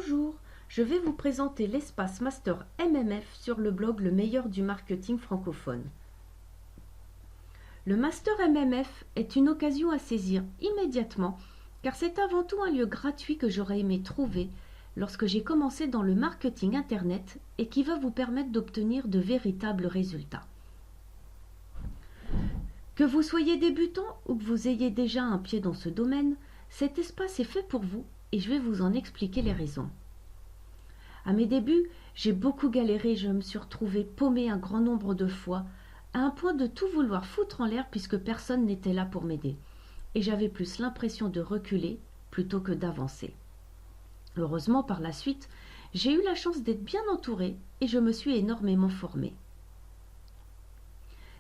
Bonjour, je vais vous présenter l'espace Master MMF sur le blog Le meilleur du marketing francophone. Le Master MMF est une occasion à saisir immédiatement car c'est avant tout un lieu gratuit que j'aurais aimé trouver lorsque j'ai commencé dans le marketing internet et qui va vous permettre d'obtenir de véritables résultats. Que vous soyez débutant ou que vous ayez déjà un pied dans ce domaine, cet espace est fait pour vous et je vais vous en expliquer les raisons. À mes débuts, j'ai beaucoup galéré, je me suis retrouvée paumée un grand nombre de fois, à un point de tout vouloir foutre en l'air puisque personne n'était là pour m'aider. Et j'avais plus l'impression de reculer plutôt que d'avancer. Heureusement, par la suite, j'ai eu la chance d'être bien entourée et je me suis énormément formée.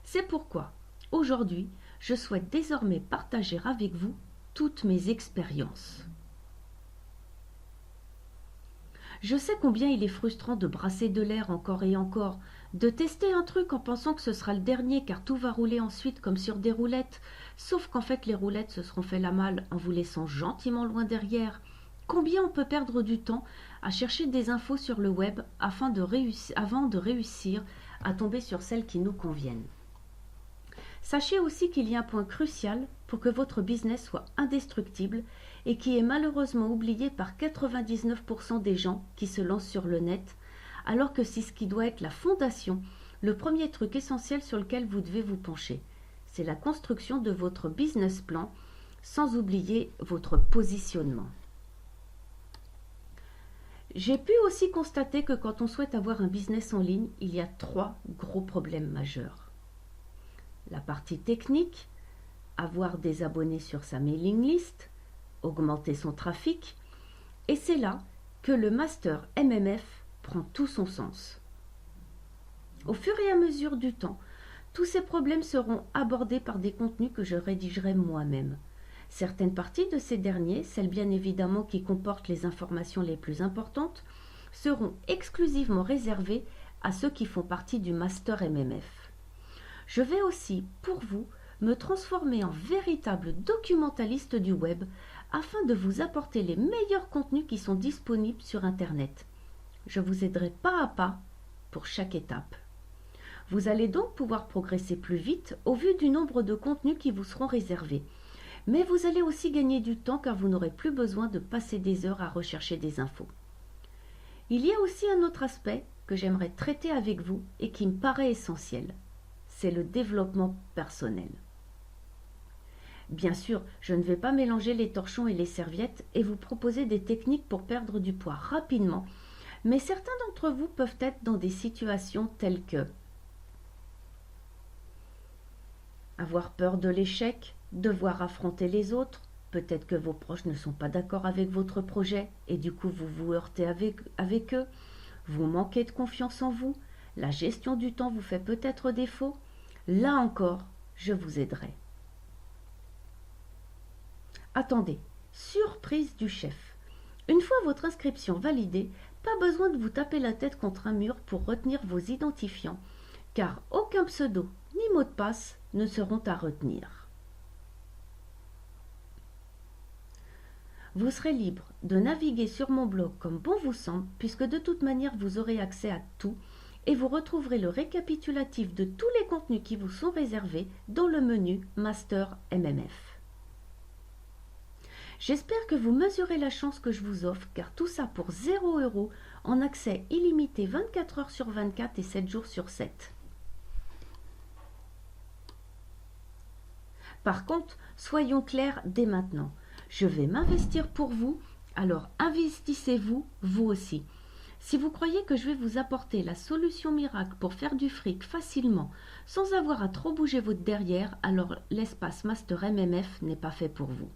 C'est pourquoi, aujourd'hui, je souhaite désormais partager avec vous toutes mes expériences. Je sais combien il est frustrant de brasser de l'air encore et encore, de tester un truc en pensant que ce sera le dernier car tout va rouler ensuite comme sur des roulettes, sauf qu'en fait les roulettes se seront fait la malle en vous laissant gentiment loin derrière. Combien on peut perdre du temps à chercher des infos sur le web avant de réussir à tomber sur celles qui nous conviennent. Sachez aussi qu'il y a un point crucial pour que votre business soit indestructible et qui est malheureusement oublié par 99% des gens qui se lancent sur le net, alors que c'est ce qui doit être la fondation, le premier truc essentiel sur lequel vous devez vous pencher. C'est la construction de votre business plan, sans oublier votre positionnement. J'ai pu aussi constater que quand on souhaite avoir un business en ligne, il y a 3 gros problèmes majeurs. La partie technique, avoir des abonnés sur sa mailing list, augmenter son trafic, et c'est là que le Master MMF prend tout son sens. Au fur et à mesure du temps, tous ces problèmes seront abordés par des contenus que je rédigerai moi-même. Certaines parties de ces derniers, celles bien évidemment qui comportent les informations les plus importantes, seront exclusivement réservées à ceux qui font partie du Master MMF. Je vais aussi, pour vous, me transformer en véritable documentaliste du web afin de vous apporter les meilleurs contenus qui sont disponibles sur Internet. Je vous aiderai pas à pas pour chaque étape. Vous allez donc pouvoir progresser plus vite au vu du nombre de contenus qui vous seront réservés. Mais vous allez aussi gagner du temps car vous n'aurez plus besoin de passer des heures à rechercher des infos. Il y a aussi un autre aspect que j'aimerais traiter avec vous et qui me paraît essentiel. C'est le développement personnel. Bien sûr, je ne vais pas mélanger les torchons et les serviettes et vous proposer des techniques pour perdre du poids rapidement, mais certains d'entre vous peuvent être dans des situations telles que avoir peur de l'échec, devoir affronter les autres, peut-être que vos proches ne sont pas d'accord avec votre projet et du coup vous vous heurtez avec eux, vous manquez de confiance en vous, la gestion du temps vous fait peut-être défaut. Là encore, je vous aiderai. Attendez, surprise du chef. Une fois votre inscription validée, pas besoin de vous taper la tête contre un mur pour retenir vos identifiants, car aucun pseudo ni mot de passe ne seront à retenir. Vous serez libre de naviguer sur mon blog comme bon vous semble, puisque de toute manière vous aurez accès à tout, et vous retrouverez le récapitulatif de tous les contenus qui vous sont réservés dans le menu Master MMF. J'espère que vous mesurez la chance que je vous offre, car tout ça pour 0 € en accès illimité 24 heures sur 24 et 7 jours sur 7. Par contre, soyons clairs dès maintenant. Je vais m'investir pour vous, alors investissez-vous, vous aussi. Si vous croyez que je vais vous apporter la solution miracle pour faire du fric facilement, sans avoir à trop bouger votre derrière, alors l'espace Master MMF n'est pas fait pour vous.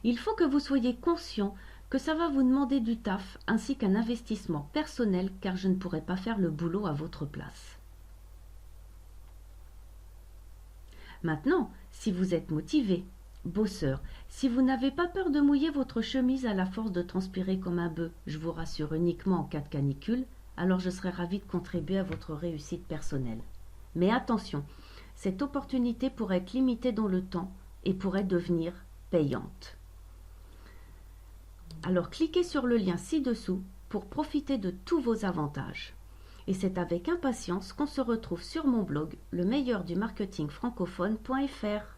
Il faut que vous soyez conscient que ça va vous demander du taf ainsi qu'un investissement personnel car je ne pourrai pas faire le boulot à votre place. Maintenant, si vous êtes motivé, bosseur, si vous n'avez pas peur de mouiller votre chemise à la force de transpirer comme un bœuf, je vous rassure uniquement en cas de canicule, alors je serai ravie de contribuer à votre réussite personnelle. Mais attention, cette opportunité pourrait être limitée dans le temps et pourrait devenir payante. Alors cliquez sur le lien ci-dessous pour profiter de tous vos avantages. Et c'est avec impatience qu'on se retrouve sur mon blog, le meilleur du marketing francophone.fr.